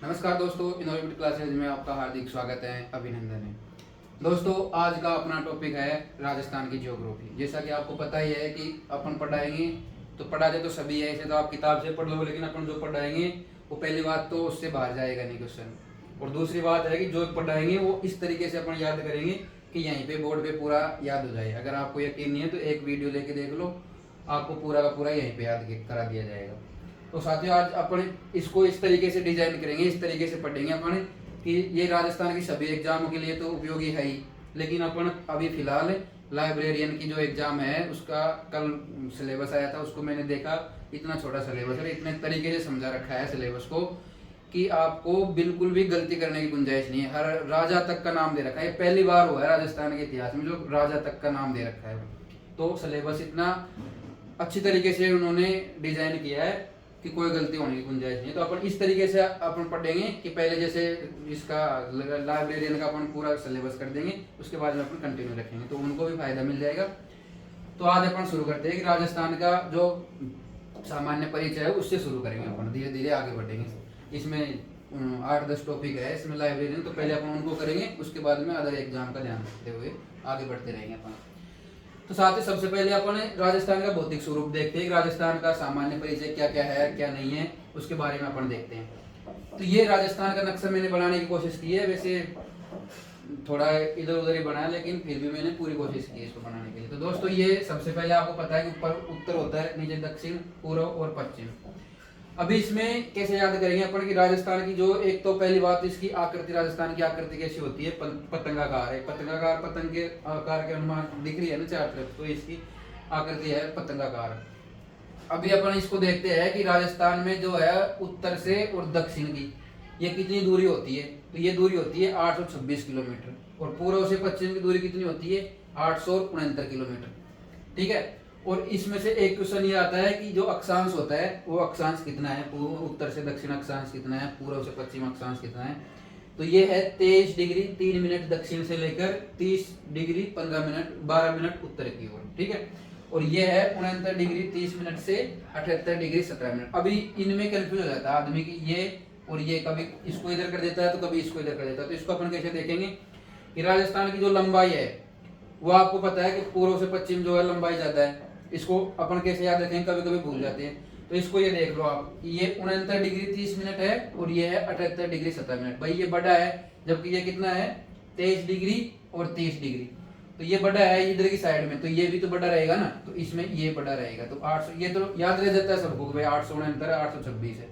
नमस्कार दोस्तों, innovative classes में आपका हार्दिक स्वागत है, अभिनंदन है। दोस्तों, आज का अपना टॉपिक है राजस्थान की ज्योग्राफी। जैसा कि आपको पता ही है कि अपन पढ़ाएंगे तो पढ़ाते तो सभी है, ऐसे तो आप किताब से पढ़ लो, लेकिन अपन जो पढ़ाएंगे वो पहली बात तो उससे बाहर जाएगा नहीं क्वेश्चन, और दूसरी बात है कि जो पढ़ाएंगे वो इस तरीके से अपन याद करेंगे कि यहीं पे बोर्ड पे पूरा याद हो जाए। अगर आपको यकीन नहीं है तो एक वीडियो लेके देख लो, आपको पूरा का पूरा यहीं पे याद करा दिया जाएगा। तो साथियों, आज अपन इसको इस तरीके से डिजाइन करेंगे, इस तरीके से पढ़ेंगे अपन कि ये राजस्थान की सभी एग्जामों के लिए तो उपयोगी है ही, लेकिन अपन अभी फिलहाल लाइब्रेरियन की जो एग्जाम है उसका कल सिलेबस आया था, उसको मैंने देखा, इतना छोटा सिलेबस है, इतने तरीके से समझा रखा है सिलेबस को कि आपको बिल्कुल भी गलती करने की गुंजाइश नहीं है। हर राजा तक का नाम दे रखा है, पहली बार हुआ है राजस्थान के इतिहास में जो राजा तक का नाम दे रखा है। तो सिलेबस इतना अच्छी तरीके से उन्होंने डिजाइन किया है कि कोई गलती होने की गुंजाइश नहीं है। तो अपन इस तरीके से अपन पढ़ेंगे कि पहले जैसे इसका लाइब्रेरियन का अपन पूरा सिलेबस कर देंगे, उसके बाद में अपन कंटिन्यू रखेंगे तो उनको भी फायदा मिल जाएगा। तो आज अपन शुरू करते हैं कि राजस्थान का जो सामान्य परिचय है उससे शुरू करेंगे। अपन धीरे धीरे आगे बढ़ेंगे। इसमें 8-10 टॉपिक है इसमें लाइब्रेरियन, तो पहले अपन उनको करेंगे, उसके बाद में अदर एग्जाम का ध्यान रखते हुए आगे बढ़ते रहेंगे अपन। तो साथ ही सबसे पहले अपन राजस्थान का भौतिक स्वरूप देखते हैं, राजस्थान का सामान्य परिचय क्या क्या है क्या नहीं है, उसके बारे में अपन देखते हैं। तो ये राजस्थान का नक्शा मैंने बनाने की कोशिश की है, वैसे थोड़ा इधर उधर ही बनाया, लेकिन फिर भी मैंने पूरी कोशिश की है इसको बनाने के लिए। तो दोस्तों, ये सबसे पहले आपको पता है कि ऊपर उत्तर होता है, नीचे दक्षिण, पूर्व और पश्चिम। अभी इसमें कैसे याद करेंगे अपन कि राजस्थान की जो एक तो पहली बात, इसकी आकृति, राजस्थान की आकृति कैसी होती है, पतंगाकार है। पतंगाकार, पतंग के आकार के अनुमान दिख रही है ना चार तरफ, तो इसकी आकृति है पतंगाकार। अभी अपन इसको देखते हैं कि राजस्थान में जो है उत्तर से और दक्षिण की ये कितनी दूरी होती है। तो ये दूरी होती है 826 किलोमीटर, और पूर्व से पश्चिम की दूरी कितनी होती है 869 किलोमीटर। ठीक है। और इसमें से एक क्वेश्चन ये आता है कि जो अक्षांश होता है वो अक्षांश कितना है, उत्तर से दक्षिण अक्षांश कितना है, पूर्व से पश्चिम अक्षांश कितना है। तो ये है 23 डिग्री 3 मिनट दक्षिण से लेकर 30 डिग्री 15 मिनट 12 मिनट उत्तर की ओर। ठीक है। और ये है 69 डिग्री 30 मिनट से 78 डिग्री 17 मिनट। अभी इनमें कंफ्यूज हो जाता है आदमी की, ये और ये कभी इसको इधर कर देता है तो कभी इसको इधर कर देता है। तो इसको अपन कैसे देखेंगे कि राजस्थान की जो लंबाई है वो आपको पता है कि पूर्व से पश्चिम जो है लंबाई ज्यादा है। इसको अपन कैसे याद रखेंगे, कभी कभी भूल जाते हैं। तो इसको ये देख लो आप, ये 69 डिग्री 30 मिनट है और ये है 78 डिग्री 17 मिनट। भाई ये बड़ा है, जबकि ये कितना है 23 डिग्री और 30 डिग्री। तो ये बड़ा है इधर की साइड में, तो ये भी तो बड़ा रहेगा ना, तो इसमें ये बड़ा रहेगा। तो 800, ये तो याद रह जाता है सबको भाई 869 है 826 है,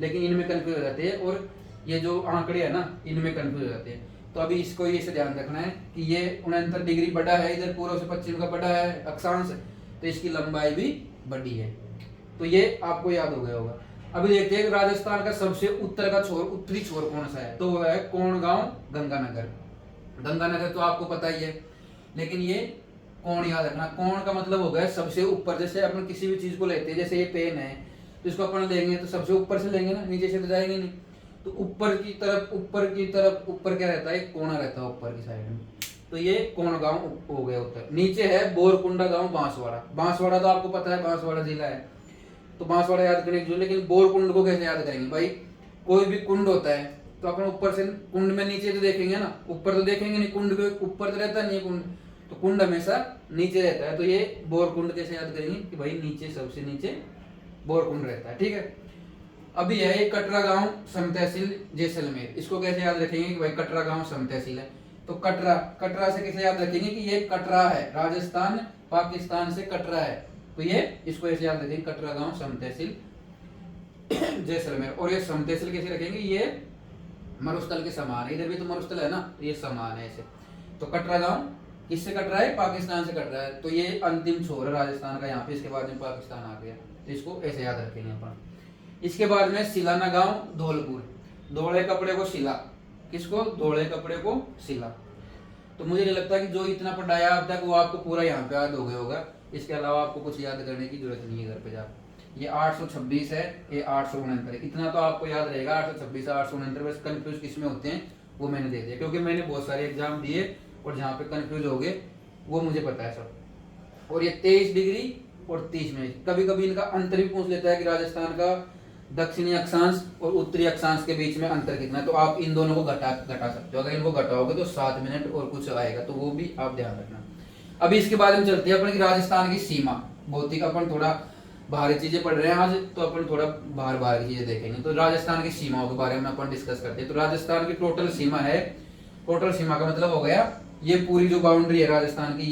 लेकिन इनमें कंफ्यूज हो जाते हैं, और ये जो आंकड़े है ना इनमें कंफ्यूज हो जाते हैं। तो अभी इसको ये से ध्यान रखना है कि ये 69 डिग्री बड़ा है, इधर पूर्व से पश्चिम का बड़ा है अक्षांश, तो इसकी लंबाई भी बड़ी है। तो ये आपको याद हो गया होगा। अभी देखते हैं राजस्थान का सबसे उत्तर का छोर, उत्तरी छोर कौन सा है, तो वो है कोणगांव गंगानगर। गंगानगर तो आपको पता ही है, लेकिन ये कोण याद रखना। कोण का मतलब हो गया सबसे ऊपर। जैसे अपन किसी भी चीज को लेते हैं, जैसे ये पेन है तो इसको अपन लेंगे तो सबसे ऊपर से लेंगे ना, नीचे से तो जाएंगे नहीं। तो ऊपर की तरफ, ऊपर की तरफ, ऊपर क्या रहता है, कोना रहता है ऊपर की साइड में। तो ये कोणगांव हो गया उत्तर। नीचे है बोरकुंडा गांव बांसवाड़ा। बांसवाड़ा तो आपको पता है बांसवाड़ा जिला है, तो बांसवाड़ा याद करने की जरूरत, लेकिन बोरकुंड को कैसे याद करेंगे भाई। कोई भी कुंड होता है तो अपन ऊपर से, कुंड में नीचे तो देखेंगे ना, ऊपर तो देखेंगे नहीं, कुंड के ऊपर तो रहता नहीं कुंड, तो कुंड हमेशा नीचे रहता है। तो ये बोरकुंड कैसे याद करेंगे कि भाई नीचे, सबसे नीचे बोरकुंड रहता है। ठीक है। अभी है ये कटरा गांव सम तहसील जैसलमेर। इसको कैसे याद रखेंगे कि भाई कटरा गांव सम तहसील है, तो कटरा, कटरा से कैसे याद रखेंगे कि ये कटरा है, राजस्थान पाकिस्तान से कटरा है, तो ये इसको ऐसे याद रखेंगे कटरा गांव सम तहसील जैसलमेर। और ये सम तहसील कैसे रखेंगे, ये मरुस्थल के समान है, इधर भी तो मरुस्थल है ना, तो ये समान है ऐसे। तो कटरा गांव किससे कट रहा है, पाकिस्तान से कट रहा है, तो ये अंतिम छोर है राजस्थान का यहाँ पे, इसके बाद में पाकिस्तान आ गया, तो इसको ऐसे याद रखेंगे अपन। इसके बाद में सिलाना गांव धौलपुर। धोले कपड़े को सिला, किसको, धोले कपड़े को सिला। तो मुझे नहीं लगता कि जो इतना पढ़ाया अब तक वो आपको पूरा यहाँ पे याद हो गया होगा। इसके अलावा आपको कुछ याद करने की जरूरत नहीं है घर पे जाकर। ये 826 है, ये 869 है, इतना तो आपको याद रहेगा। 826 869, बस कंफ्यूज किस में होते हैं वो मैंने दे दिया, क्योंकि मैंने बहुत सारे एग्जाम दिए और जहाँ पे कंफ्यूज हो गए वो मुझे पता है सब। और ये 23 डिग्री और 30 मिनट। कभी कभी इनका अंतर भी पूछ लेता है कि राजस्थान का दक्षिणी अक्षांश और उत्तरी अक्षांश के बीच में अंतर कितना है, तो आप इन दोनों को घटा सकते हो। अगर इनको घटाओगे तो 7 मिनट और कुछ आएगा, तो वो भी आप ध्यान रखना। अभी इसके बाद में चलते हैं अपन की राजस्थान की सीमा। भौतिक अपन थोड़ा बाहरी चीजें पढ़ रहे हैं आज, तो अपन थोड़ा बाहर की चीजें देखेंगे। तो राजस्थान की सीमाओं के बारे में अपन डिस्कस करते हैं। तो राजस्थान की टोटल सीमा है, टोटल सीमा का मतलब हो गया ये पूरी जो बाउंड्री है राजस्थान की,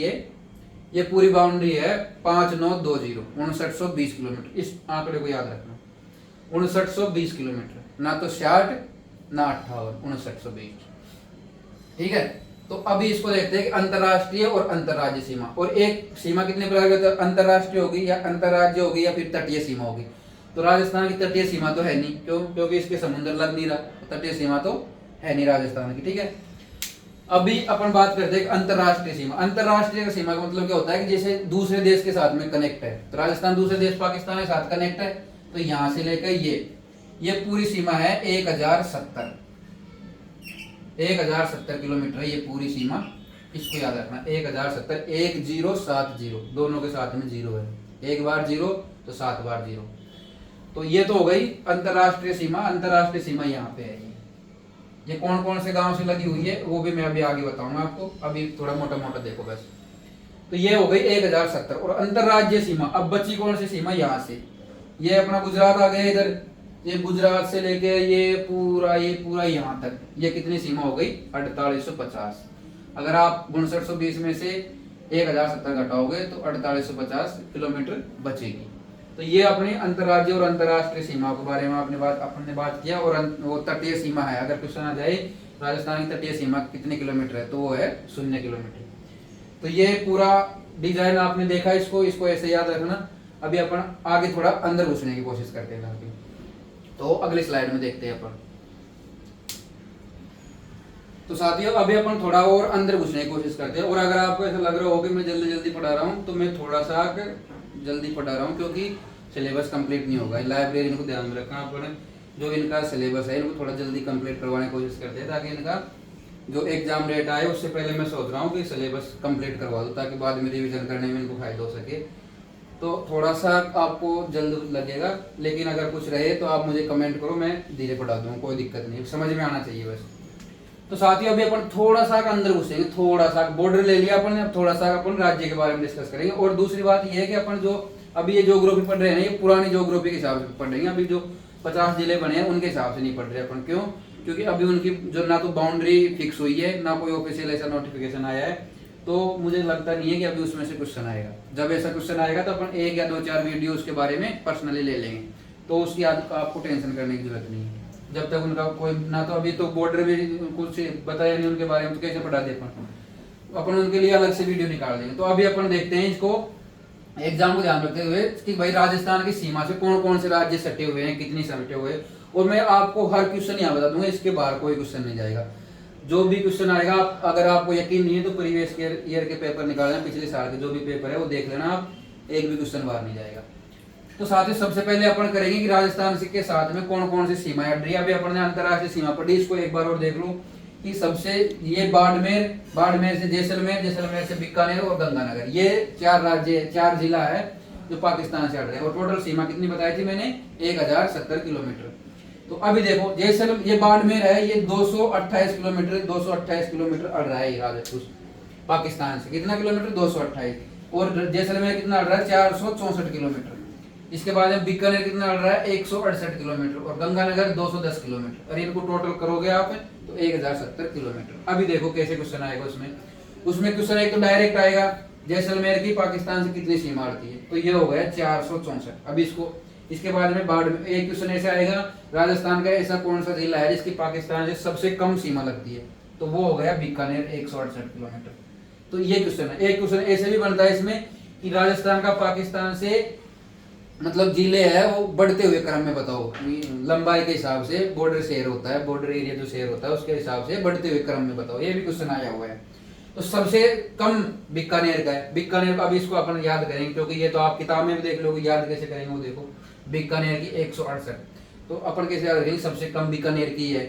ये पूरी बाउंड्री है 5920 5920 किलोमीटर। इस आंकड़े को याद रखना, 5920 किलोमीटर, ना तो 60 ना 58, 5920। ठीक है। तो अभी इसको देखते हैं कि अंतरराष्ट्रीय और अंतरराज्य सीमा। और एक सीमा कितने प्रकार की होती है, अंतरराष्ट्रीय होगी या अंतरराज्य होगी या फिर तटीय सीमा होगी। तो राजस्थान की तटीय सीमा तो है नहीं, क्यों, क्योंकि इसके समुद्र लग नहीं रहा, तटीय सीमा तो है नहीं राजस्थान की। ठीक है। अभी अपन बात करते हैं अंतरराष्ट्रीय सीमा। अंतरराष्ट्रीय सीमा का मतलब क्या होता है कि जैसे दूसरे देश के साथ में कनेक्ट है, तो राजस्थान दूसरे देश पाकिस्तान के साथ कनेक्ट है, तो यहां से लेकर ये पूरी सीमा है 1070 किलोमीटर है ये पूरी सीमा। इसको याद रखना, 1070 1070, दोनों के साथ में जीरो है, एक बार जीरो तो 7 बार जीरो। तो ये तो हो गई अंतरराष्ट्रीय सीमा। अंतरराष्ट्रीय सीमा यहाँ पे है। ये कौन कौन से गांव से लगी हुई है वो भी मैं अभी आगे बताऊंगा आपको, अभी थोड़ा मोटा मोटा देखो बस। तो ये हो गई 1070। और अंतरराज्य सीमा, अब बची कौन सी सीमा, यहाँ से ये अपना गुजरात आ गया इधर, ये गुजरात से लेके ये पूरा यहाँ तक, ये कितनी सीमा हो गई 4850। अगर आप 5920 में से 1070 घटाओगे तो 4850 किलोमीटर बचेगी। तो ये अपनी अंतरराज्य और अंतरराष्ट्रीय सीमा के बारे में आपने बात किया। और वो तटीय सीमा है, अगर क्वेश्चन आ जाए राजस्थान की तटीय सीमा कितने किलोमीटर है, तो वो है 0 किलोमीटर। तो ये पूरा डिजाइन आपने देखा, इसको ऐसे याद रखना। अभी अपन आगे थोड़ा अंदर घुसने की कोशिश करते हैं, तो अगले स्लाइड में देखते हैं अपन। तो साथियों अभी अपन थोड़ा और अंदर घुसने की कोशिश करते हैं। और अगर आपको ऐसा लग रहा हो कि मैं जल्दी पढ़ा रहा हूँ, तो मैं थोड़ा सा जल्दी पढ़ा रहा हूँ, क्योंकि सिलेबस कंप्लीट नहीं होगा। लाइब्रेरी को ध्यान में रखना, अपन जो इनका सिलेबस है इनको थोड़ा जल्दी कंप्लीट करवाने की कोशिश करते हैं, ताकि इनका जो एग्जाम डेट आए उससे पहले मैं सोच रहा हूँ कि सिलेबस कंप्लीट करवा दूँ, ताकि बाद में रिविजन करने में इनको फायदा हो सके। तो थोड़ा सा आपको जल्द लगेगा, लेकिन अगर कुछ रहे तो आप मुझे कमेंट करो, मैं धीरे पढ़ा दूँगा, कोई दिक्कत नहीं, समझ में आना चाहिए बस। तो साथियों अभी अपन थोड़ा सा अंदर घुसेंगे, थोड़ा सा बॉर्डर ले लिया अपन ने, अब थोड़ा सा अपन राज्य के बारे में डिस्कस करेंगे। और दूसरी बात ये है कि अपन जो अभी ये ज्योग्राफी पढ़ रहे हैं ना, ये पुरानी ज्योग्राफी के हिसाब से पढ़ रहे हैं। अभी जो 50 जिले बने हैं उनके हिसाब से नहीं पढ़ रहे अपन। क्यों? क्योंकि अभी उनकी जो ना तो बाउंड्री फिक्स हुई है, ना कोई ऑफिशियल ऐसा नोटिफिकेशन आया है, तो मुझे लगता नहीं है कि अभी उसमें से क्वेश्चन आएगा। जब ऐसा क्वेश्चन आएगा तो अपन 1 या 2-4 वीडियो उसके बारे में पर्सनली ले लेंगे, तो उसकी आपको टेंशन करने की जरूरत नहीं है। जब तक उनका कोई ना, तो अभी तो बॉर्डर भी कुछ बताया नहीं उनके बारे में, तो कैसे पढ़ा दे अपन उनके लिए अलग से वीडियो निकाल देंगे। तो अभी अपन देखते हैं इसको एग्जाम को ध्यान रखते हुए कि भाई राजस्थान की सीमा से कौन कौन से राज्य सटे हुए हैं, कितनी सटे हुए हैं। और मैं आपको हर क्वेश्चन यहाँ बता दूंगा, इसके बाहर कोई क्वेश्चन नहीं जाएगा। जो भी क्वेश्चन आएगा, अगर आपको यकीन नहीं है तो प्रीवियस ईयर के पेपर निकाल लेना, पिछले साल के जो भी पेपर है वो देख लेना आप, एक भी क्वेश्चन बाहर नहीं जाएगा। तो साथ ही सबसे पहले अपन करेंगे कि राजस्थान के साथ में कौन कौन सी सीमाएं अड़ रही है। अभी अपन ने अंतरराष्ट्रीय सीमा पढ़ी, इसको एक बार और देख लो कि सबसे ये बाड़मेर से जैसलमेर से बीकानेर और गंगानगर, ये 4 जिला है जो पाकिस्तान से अड़ रहे हैं। और टोटल सीमा कितनी बताई थी मैंने, 1070 किलोमीटर। तो अभी देखो ये बाड़मेर है, ये 228 किलोमीटर अड़ रहा है राजस्थान पाकिस्तान से। कितना किलोमीटर? 228। और जैसलमेर कितना अड़ रहा है? 464 किलोमीटर। इसके बाद बीकानेर कितना अड़ रहा है? 168 किलोमीटर। और गंगानगर 210 किलोमीटर। और इनको टोटल करोगे आप तो 1070 किलोमीटर। अभी देखो कैसे क्वेश्चन आएगा उसमें क्वेश्चन एक तो डायरेक्ट आएगा, जैसलमेर की पाकिस्तान से कितनी सीमा अड़ती है, तो ये हो गया 464। अभी इसके बाद में बाढ़ में एक क्वेश्चन ऐसे आएगा, राजस्थान का ऐसा कौन सा जिला है जिसकी पाकिस्तान से सबसे कम सीमा लगती है, तो वो हो गया बीकानेर 168 किलोमीटर। तो ये क्वेश्चन है। एक क्वेश्चन ऐसे भी बनता है इसमें कि राजस्थान का पाकिस्तान से मतलब जिले है वो बढ़ते हुए क्रम में बताओ, लंबाई के हिसाब से बॉर्डर शेयर होता है, बॉर्डर एरिया जो शेयर होता है उसके हिसाब से बढ़ते हुए क्रम में बताओ, ये भी क्वेश्चन आया हुआ है। तो सबसे कम बीकानेर का है। बीकानेर का अभी इसको अपन याद करेंगे, क्योंकि ये तो आप किताब में भी देख लोगे, याद कैसे करेंगे वो देखो। बीकानेर की 168, तो अपन कैसे याद रखेंगे? सबसे कम बीकानेर की है,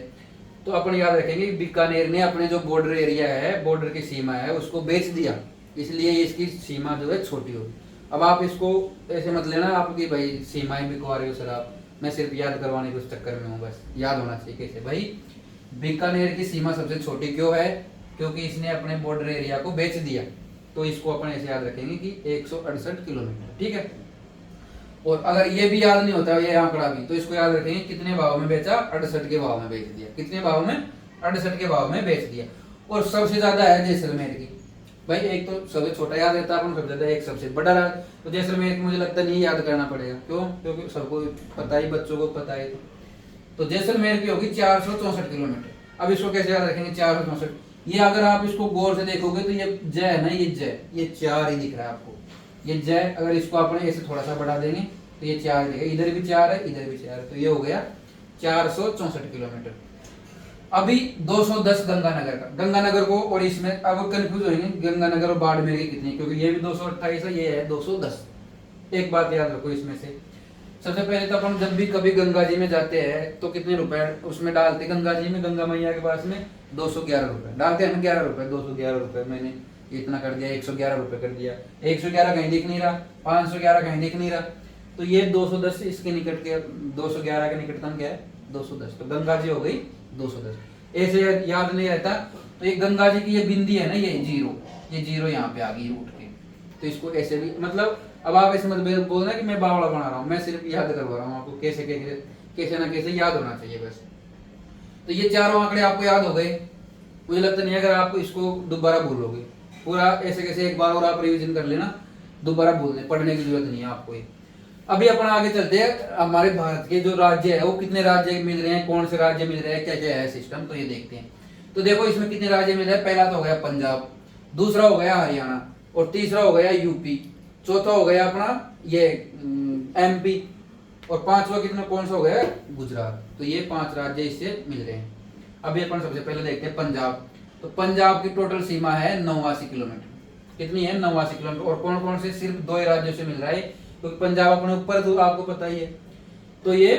तो अपन याद रखेंगे बीकानेर ने अपने जो बॉर्डर एरिया है, बॉर्डर की सीमा है, उसको बेच दिया, इसलिए इसकी सीमा जो है छोटी होगी। अब आप इसको ऐसे मत लेना आप कि भाई सीमाएं बिकवा रहे हो सर आप, मैं सिर्फ याद करवाने के उस चक्कर में हूँ, बस याद होना चाहिए कैसे भाई। बीकानेर की सीमा सबसे छोटी क्यों है? क्योंकि इसने अपने बॉर्डर एरिया को बेच दिया। तो इसको अपन ऐसे याद रखेंगे कि 168 किलोमीटर, ठीक है। और अगर ये भी याद नहीं होता ये आंकड़ा भी, तो इसको याद रखेंगे कितने भाव में बेचा? 68 के भाव में बेच दिया। कितने भाव में? 68 के भाव में बेच दिया। और सबसे ज्यादा है जैसलमेर की। भाई एक तो सबसे छोटा याद रहता है अपन, सबसे ज्यादा एक सबसे बड़ा याद। तो जैसलमेर की मुझे लगता नहीं याद करना पड़ेगा, क्यों? क्योंकि सबको पता ही, बच्चों को पता है। तो जैसलमेर की होगी 464 किलोमीटर। अब इसको कैसे याद रखेंगे? 464। ये अगर आप इसको गौर से देखोगे तो ये जय है ना, ये जय, ये 4 ही दिख रहा है आपको। ये जय अगर इसको आपने ऐसे थोड़ा सा बढ़ा देंगे तो ये 4 दिखेगा। इधर भी 4 है, इधर भी 4 है, तो ये हो गया 464 किलोमीटर। अभी 210 गंगानगर का, गंगानगर को, और इसमें अब कंफ्यूज होंगे गंगानगर और बाड़मेर की कितनी, क्योंकि ये भी 228 है, ये है 210। एक बात याद रखो इसमें से, सबसे पहले तो अपन जब भी कभी गंगा जी में जाते हैं तो कितने रुपए उसमें डालते? गंगा जी में, गंगा मैया के पास में 211 रुपए डालते हैं। 11 रुपए, 211 रुपए मैंने इतना कर दिया, 111 रुपए कर दिया। 111 कहीं दिख नहीं रहा, 511 कहीं दिख नहीं रहा, तो ये 210 इसके निकट के, 211 के निकटतम क्या है? 210। तो गंगा जी हो गई 210। ऐसे याद नहीं रहता तो ये गंगा जी की ये बिंदी है ना, ये जीरो, ये जीरो यहाँ पे आ गई उठ के, तो इसको ऐसे भी, मतलब अब आप ऐसे मत बोलना कि मैं बावड़ा बना रहा हूँ, मैं सिर्फ याद करवा रहा हूँ आपको, कैसे कैसे कैसे ना कैसे याद होना चाहिए बस। तो ये चारों आंकड़े आपको याद हो गए। मुझे लगता नहीं अगर आप इसको दोबारा भूलोगे, पूरा ऐसे कैसे एक बार और आप रिवीजन कर लेना, दोबारा भूलने पढ़ने की जरूरत नहीं है आपको। अभी अपन आगे चलते हैं, हमारे भारत के जो राज्य है वो कितने राज्य मिल रहे हैं, कौन से राज्य मिल रहे हैं, क्या क्या है सिस्टम, तो ये देखते हैं। तो देखो इसमें कितने राज्य मिल रहे हैं। पहला तो हो गया पंजाब, दूसरा हो गया हरियाणा, और तीसरा हो गया यूपी, चौथा हो गया अपना ये एमपी, और पांचवा कितना कौन सा हो गया? गुजरात। तो ये 5 राज्य इससे मिल रहे हैं। अभी अपन सबसे पहले देखते हैं पंजाब। तो पंजाब की टोटल सीमा है 89 किलोमीटर। कितनी है? 89 किलोमीटर। और कौन कौन से? सिर्फ 2 ही राज्यों से मिल रहा है, क्योंकि पंजाब अपने ऊपर तो आपको पता ही है। तो ये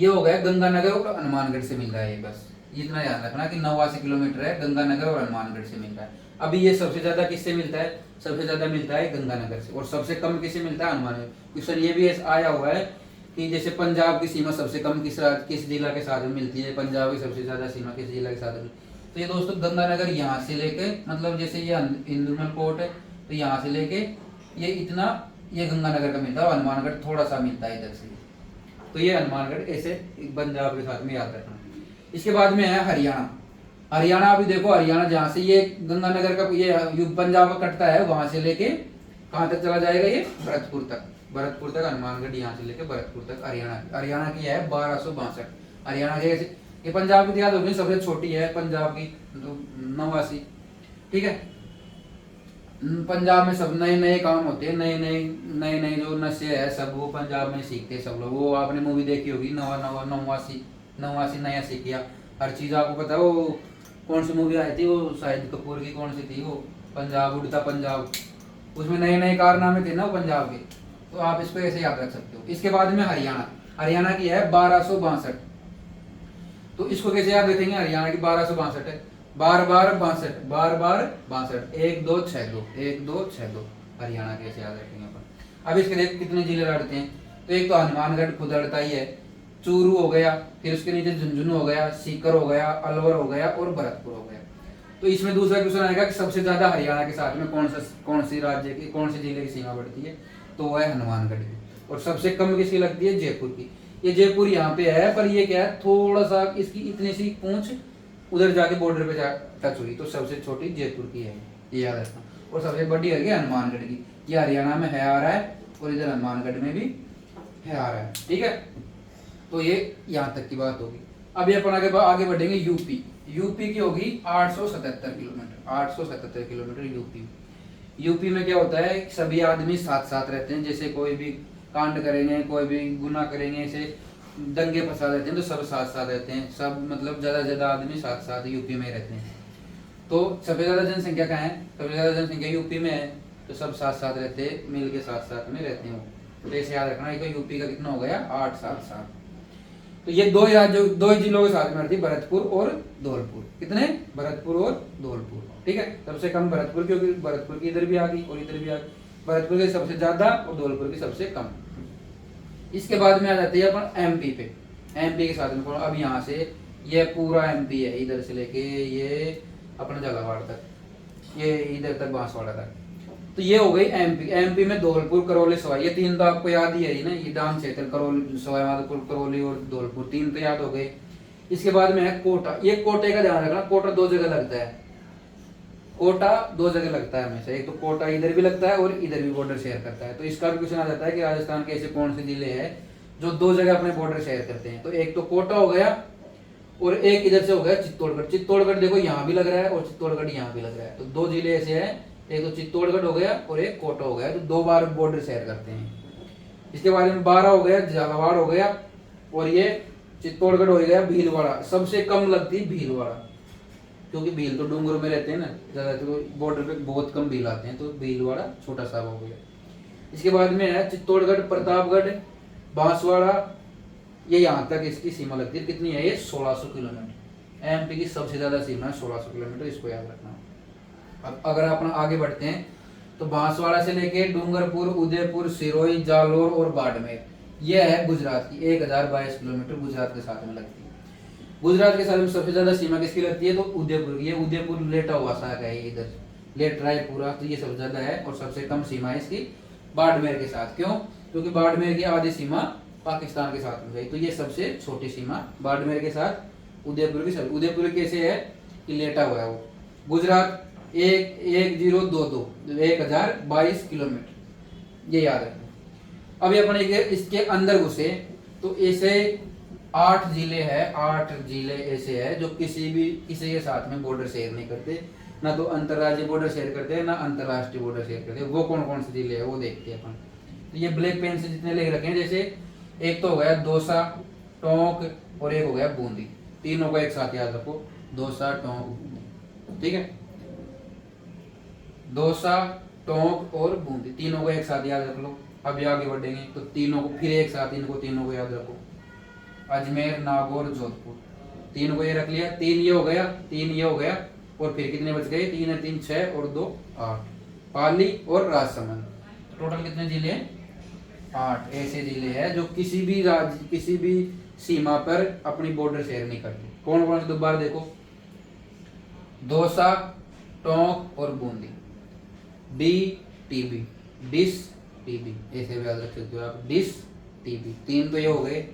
हो गया गंगानगर और हनुमानगढ़ से मिल रहा है। बस इतना याद रखना कि 89 किलोमीटर है, गंगानगर और हनुमानगढ़ से मिल रहा है। अभी ये सबसे ज्यादा किससे मिलता है? सबसे ज्यादा मिलता है गंगानगर से, और सबसे कम किससे मिलता है? हनुमानगढ़। क्वेश्चन ये भी आया हुआ है कि जैसे पंजाब की सीमा सबसे कम किस जिला के साथ में मिलती है, पंजाब की सबसे ज्यादा सीमा किस जिला के साथ में? तो ये दोस्तों गंगानगर यहाँ से लेके, मतलब जैसे ये इंदुमल कोट है तो यहाँ से लेके ये इतना, ये गंगानगर का मिलता है, और हनुमानगढ़ थोड़ा सा मिलता है इधर से। तो ये हनुमानगढ़ ऐसे पंजाब के साथ में याद रखना। इसके बाद में है हरियाणा। हरियाणा अभी देखो, हरियाणा जहाँ से ये गंगानगर का ये पंजाब का कटता है, वहां से लेके कहाँ तक चला जाएगा? ये भरतपुर तक। भरतपुर तक हनुमानगढ़, यहाँ से लेके भरतपुर तक हरियाणा। हरियाणा की है 1262। हरियाणा के, ये पंजाब की याद होगी, सबसे छोटी है पंजाब की, तो 89। ठीक है। पंजाब में सब नए नए काम होते हैं, नए नए जो नशे है सब वो पंजाब में सीखते हैं सब लोग। वो आपने मूवी देखी होगी, 89 नया सीख गया। हर चीज आपको पता है। वो कौन सी मूवी आई थी, वो शाहिद कपूर की कौन सी थी, वो पंजाब उड़ता पंजाब, उसमें नए नए कारनामे थे ना वो पंजाब के। तो आप इसको ऐसे याद रख सकते हो। इसके बाद में हरियाणा। हरियाणा की है 1262। तो इसको कैसे याद रखेंगे? हरियाणा की 1262 है, बार बार 62, 1 2 6 2, 1 2 6 2। हरियाणा कैसे याद रखेंगे अपन? अब इसके देख कितने जिले लड़ते हैं। तो एक तो हनुमानगढ़ खुद लड़ता ही है, चूरू हो गया, फिर उसके नीचे झुंझुनू हो गया, सीकर हो गया, अलवर हो गया, और भरतपुर हो गया। तो इसमें दूसरा क्वेश्चन आएगा कि सबसे ज्यादा हरियाणा के साथ में कौन सी राज्य की, कौन से जिले की सीमा बढ़ती है? तो वो है हनुमानगढ़ की। और सबसे कम किसकी लगती है? जयपुर की। ये जयपुर यहाँ पे है, पर ये क्या है, थोड़ा सा इसकी इतनी सी पूंछ उधर जाके बॉर्डर पे टच हुई, तो सबसे छोटी जयपुर की है, ये याद रखना। और सबसे बड़ी है हनुमानगढ़ की। ये हरियाणा में है आ रहा है, और इधर हनुमानगढ़ में भी है आ रहा है। ठीक है। तो ये यहाँ तक की बात होगी। अभी अपन आगे बढ़ेंगे यूपी। यूपी की होगी 877 किलोमीटर। 877 kilometre UP. यूपी में क्या होता है, सभी आदमी साथ साथ रहते हैं। जैसे कोई भी कांड करेंगे, कोई भी गुनाह करेंगे, ऐसे दंगे फसाद रहते हैं, तो सब साथ साथ रहते हैं। सब मतलब ज्यादा से ज्यादा आदमी साथ साथ यूपी में रहते हैं। तो सबसे ज्यादा जनसंख्या कहाँ है? सबसे ज्यादा जनसंख्या यूपी में है, तो सब साथ साथ रहते हैं, मिल के साथ साथ में रहते हैं। तो ऐसे याद रखना है कि यूपी का कितना हो गया? 877। तो ये दो ही जिलों के साथ में रहती है, भरतपुर और धौलपुर। कितने? भरतपुर और धौलपुर। ठीक है। सबसे कम भरतपुर, क्योंकि भरतपुर की इधर भी आ गई और इधर भी आ गई। भरतपुर की सबसे ज्यादा और धौलपुर की सबसे कम। इसके बाद में आ जाती है अपन एमपी पे। एमपी के साथ में अब यहाँ से ये पूरा एमपी है, इधर से लेके ये अपना झालावाड़ तक, ये इधर तक बांसवाड़ा तक। तो ये हो गई एमपी। एमपी में धौलपुर, करौली, सवाई, ये तीन तो आपको याद ही है ना, ये डांग क्षेत्र, करौली, सवाई माधोपुर, करौली और धौलपुर, तीन तो याद हो गए। इसके बाद में है कोटा। ये कोटे का ध्यान रखना, कोटा दो जगह लगता है, कोटा दो जगह लगता है हमेशा। एक तो कोटा इधर भी लगता है और इधर भी बॉर्डर शेयर करता है। तो इसका भी क्वेश्चन आ जाता है कि राजस्थान के ऐसे कौन से जिले हैं जो दो जगह अपने बॉर्डर शेयर करते हैं। तो एक तो कोटा हो गया और एक इधर से हो गया चित्तौड़गढ़। चित्तौड़गढ़ देखो यहाँ भी लग रहा है और चित्तौड़गढ़ यहाँ भी लग रहा है। तो दो जिले ऐसे हैं, एक तो चित्तौड़गढ़ हो गया और एक कोटा हो गया, तो दो बार बॉर्डर शेयर करते हैं। इसके बाद में 12 हो गया झालावाड़ हो गया, और ये चित्तौड़गढ़ हो गया भीलवाड़ा। सबसे कम लगती भीलवाड़ा, क्योंकि भील तो डूंगरों में रहते हैं ना ज्यादा, तो बॉर्डर पे बहुत कम भील आते हैं, तो भीलवाड़ा छोटा सा हो गया। इसके बाद में है चित्तौड़गढ़, प्रतापगढ़, बांसवाड़ा, ये यहाँ तक इसकी सीमा लगती है। कितनी है ये? 1600 किलोमीटर। एमपी की सबसे ज्यादा सीमा है 1600 किलोमीटर, इसको याद रखना। अब अगर अपन आगे बढ़ते हैं तो बांसवाड़ा से लेके डूंगरपुर, उदयपुर, सिरोही, जालोर और बाड़मेर, ये है गुजरात की 1022 किलोमीटर गुजरात के साथ में लगती है। गुजरात के साथ में सबसे ज्यादा सीमा किसकी लगती है? तो उदयपुर। ये उदयपुर लेटा हुआ सा है, इधर लेट रहा है पूरा, तो ये सबसे ज्यादा है। और सबसे कम सीमा है इसकी बाड़मेर के साथ। क्यों? क्योंकि बाड़मेर की आधी सीमा पाकिस्तान के साथ में गई, तो ये सबसे छोटी सीमा बाड़मेर के साथ उदयपुर की। सब उदयपुर कैसे है कि लेटा हुआ है वो। गुजरात 1022 किलोमीटर, ये याद रखना। अभी अपन इसके अंदर घुसे तो ऐसे 8 जिले हैं, 8 जिले ऐसे हैं जो किसी के साथ में बॉर्डर शेयर नहीं करते, ना तो अंतरराज्यीय बॉर्डर शेयर करते हैं, ना अंतरराष्ट्रीय बॉर्डर शेयर करते हैं। वो कौन कौन से जिले हैं वो देखते हैं अपन। तो ये ब्लैक पेन से जितने लिख रखे हैं, जैसे एक तो हो गया दौसा, टोंक और एक हो गया बूंदी। तीनों को एक साथ याद रखो, दौसा, टोंक, ठीक है, दौसा, टोंक और बूंदी, तीनों को एक साथ याद रख लो। अभी आगे बढ़ेंगे तो तीनों को फिर एक साथ, इनको तीनों को याद रखो। अजमेर, नागौर, जोधपुर, तीनों को ये रख लिया। 3 ये हो गया, 3 ये हो गया, और फिर कितने बच गए? 3 है 3 6 और 2 8, पाली और राजसमंद। टोटल कितने जिले हैं? 8 ऐसे जिले हैं जो किसी भी राज्य, किसी भी सीमा पर अपनी बॉर्डर शेयर नहीं करते। कौन कौन से? दोबारा देखो, दौसा, टोंक और बूंदी। DTB, डिस टीबी, ऐसे भी याद रख सकते हो आप, डिस टीबी। 3 तो ये हो गए।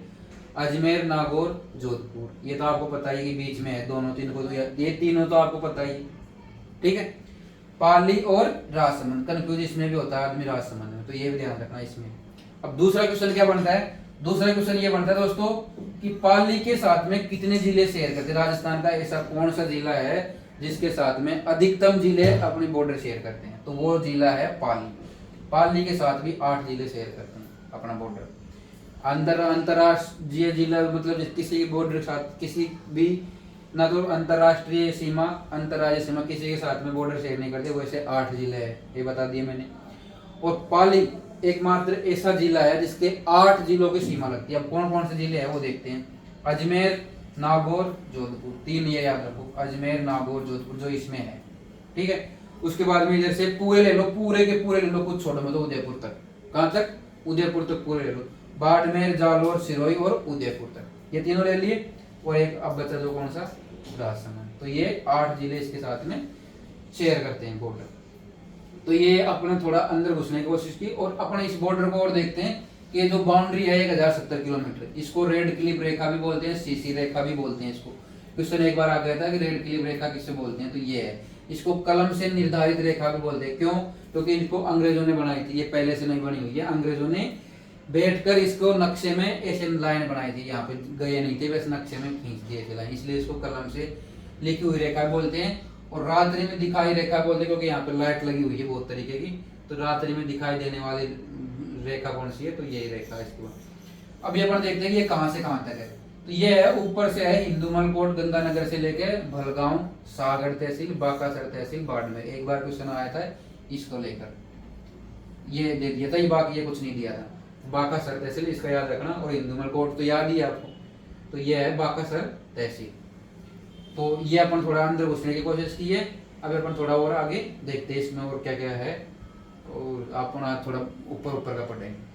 अजमेर, नागौर, जोधपुर, ये तो आपको पता ही कि बीच में है दोनों, 3 को तो ये तीनों तो आपको पता ही, ठीक है। पाली और राजसमंद, कंफ्यूज इसमें भी होता है आदमी राजसमंद में, तो ये भी ध्यान रखना इसमें। अब दूसरा क्वेश्चन क्या बनता है? दूसरा क्वेश्चन ये बनता है दोस्तों कि पाली के साथ में कितने जिले शेयर करते हैं? राजस्थान का ऐसा कौन सा जिला है जिसके साथ में अधिकतम जिले अपनी बॉर्डर शेयर करते हैं? तो वो जिला है पाली। पाली के साथ भी 8 जिले शेयर करते हैं अपना बॉर्डर। अंतरराष्ट्रीय जिला मतलब किसी के बॉर्डर के साथ, किसी भी ना तो अंतरराष्ट्रीय सीमा, अंतरराज्यीय सीमा, किसी के साथ में बॉर्डर शेयर नहीं करते, वैसे 8 जिले है, ये बता दिए मैंने। और पाली एकमात्र ऐसा जिला है जिसके 8 जिलों की सीमा लगती है। अब कौन कौन से जिले हैं वो देखते हैं। अजमेर, नागौर, जोधपुर, 3 ये याद रखो, अजमेर, नागौर, जोधपुर, जो इसमें है, ठीक है। उसके बाद में इधर से पूरे ले लो, पूरे के पूरे ले लो, कुछ छोड़ो मत, उदयपुर तक। कहाँ तक? उदयपुर तक पूरे ले लो। बाड़मेर, जालोर, सिरोही और उदयपुर तक, ये तीनों ले लिए। और एक अब बचा जो कौन सा? राजसमंद। तो ये 8 जिले इसके साथ में शेयर करते हैं बॉर्डर। तो ये अपने थोड़ा अंदर घुसने की कोशिश की, और अपने इस बॉर्डर को और देखते हैं कि ये जो बाउंड्री है 1070 किलोमीटर, इसको रेड क्लिप रेखा भी बोलते हैं, सीसी रेखा भी बोलते हैं इसको। क्वेश्चन एक बार आ गया था कि रेड क्लिप रेखा किससे बोलते हैं, तो ये है। इसको कलम से निर्धारित रेखा भी बोलते हैं। क्यों? क्योंकि इनको अंग्रेजों ने बनाई थी, ये पहले से नहीं बनी हुई है। अंग्रेजों ने बैठकर इसको नक्शे में ऐसे लाइन बनाई थी, यहाँ पे गए नहीं थे, बस नक्शे में खींच दिए थे लाइन, इसलिए इसको कलम से लिखी हुई रेखा बोलते हैं। और रात्रि में दिखाई रेखा बोलते हैं, क्योंकि यहाँ पे लाइट लगी हुई है बहुत तरीके की, तो रात्रि में दिखाई देने वाली रेखा कौन सी है? तो यही रेखा है इसके बाद। अब ये अपन देखते हैं कि ये कहाँ से कहाँ तक है। तो ये है, ऊपर से है हिंदूमल कोट, गंगानगर से लेके भलगांव, सागर तहसील, बाकासर तहसील, बाड़मेर। एक बार क्वेश्चन आया था इसको लेकर, ये दे दिया था, ये बाकी ये कुछ नहीं दिया था। बाकासर तहसील इसका याद रखना, और हिंदूमल कोट तो याद ही है आपको, तो ये है बाकासर तहसील। तो ये अपन थोड़ा अंदर घुसने की कोशिश की है। अब अपन थोड़ा और आगे देखते हैं इसमें और क्या क्या है, और अपन थोड़ा ऊपर ऊपर का पढ़ेंगे।